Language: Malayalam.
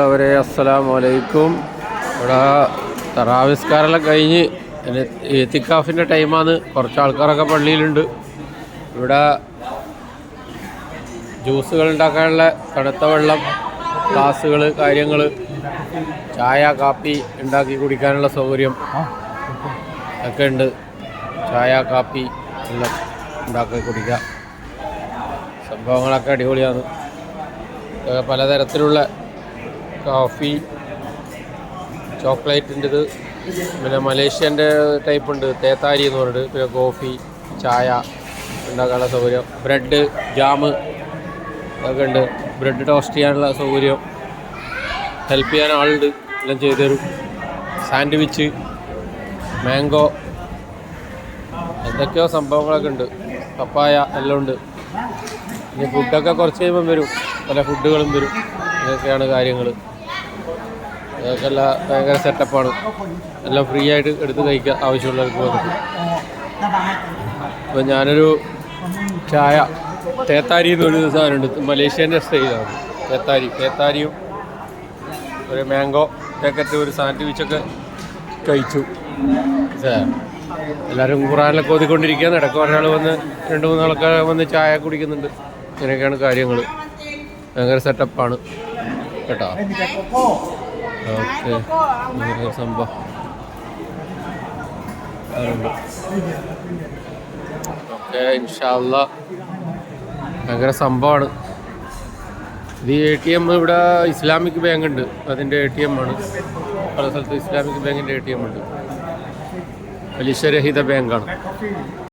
പ്രിയമുള്ളവരെ, അസ്സലാമു അലൈക്കും. ഇവിടെ തറാവിസ്കാരെല്ലാം കഴിഞ്ഞ് ഇത്തിക്കാഫിൻ്റെ ടൈമാണ്. കുറച്ച് ആൾക്കാരൊക്കെ പള്ളിയിലുണ്ട്. ഇവിടെ ജ്യൂസുകൾ ഉണ്ടാക്കാനുള്ള തണുത്ത വെള്ളം, ഗ്ലാസുകൾ, കാര്യങ്ങൾ, ചായ, കാപ്പി ഉണ്ടാക്കി കുടിക്കാനുള്ള സൗകര്യം ഒക്കെ ഉണ്ട്. ചായ, കാപ്പി എല്ലാം ഉണ്ടാക്കി കുടിക്കാം. സംഭവങ്ങളൊക്കെ അടിപൊളിയാണ്. പലതരത്തിലുള്ള കോഫി, ചോക്ലേറ്റിൻ്റെത്, പിന്നെ മലേഷ്യൻ്റെ ടൈപ്പ് ഉണ്ട്, തേത്താരി എന്ന് പറഞ്ഞിട്ട്. പിന്നെ കോഫി, ചായ ഉണ്ടാക്കാനുള്ള സൗകര്യം, ബ്രെഡ്, ജാമ് അതൊക്കെ ഉണ്ട്. ബ്രെഡ് ടോസ്റ്റ് ചെയ്യാനുള്ള സൗകര്യം, ഹെൽപ്പ് ചെയ്യാൻ ആളുണ്ട്, എല്ലാം ചെയ്തു തരും. സാൻഡ്വിച്ച്, മാംഗോ, എന്തൊക്കെയോ സംഭവങ്ങളൊക്കെ ഉണ്ട്. പപ്പായ എല്ലാം ഉണ്ട്. ഇനി ഫുഡൊക്കെ കുറച്ച് കഴിയുമ്പം വരും, പല ഫുഡുകളും വരും. ഇതൊക്കെയാണ് കാര്യങ്ങൾ. ഇതൊക്കെ എല്ലാം ഭയങ്കര സെറ്റപ്പാണ്. എല്ലാം ഫ്രീ ആയിട്ട് എടുത്ത് കഴിക്കുക ആവശ്യമുള്ളവർക്ക് വന്നിട്ട്. അപ്പോൾ ഞാനൊരു ചായ, തേത്താരി എന്ന് പറയുന്ന സാധനമുണ്ട്, മലേഷ്യൻ്റെ സ്റ്റൈലാണ്. തേത്താരിയും ഒരു മാംഗോ പാക്കറ്റ്, ഒരു സാൻഡ്വിച്ചൊക്കെ കഴിച്ചു. എല്ലാവരും ഖുറാനിലൊക്കെ ഓതിക്കൊണ്ടിരിക്കുകയാണ്. ഇടയ്ക്ക് ഒരാൾ വന്ന് 2-3 ആൾക്കാർ വന്ന് ചായ കുടിക്കുന്നുണ്ട്. ഇങ്ങനെയൊക്കെയാണ് കാര്യങ്ങൾ. ഭയങ്കര സെറ്റപ്പാണ് കേട്ടോ. ഓക്കെ, സംഭവം ഓക്കെ, ഇൻഷാ അല്ലാ. ഭയങ്കര സംഭവമാണ്. ഇത് ATM ഇവിടെ ഇസ്ലാമിക് ബാങ്ക് ഉണ്ട്, അതിൻ്റെ ATM ആണ്. പല സ്ഥലത്ത് ഇസ്ലാമിക് ബാങ്കിൻ്റെ ATM ഉണ്ട്. പലിശരഹിത ബാങ്കാണ്.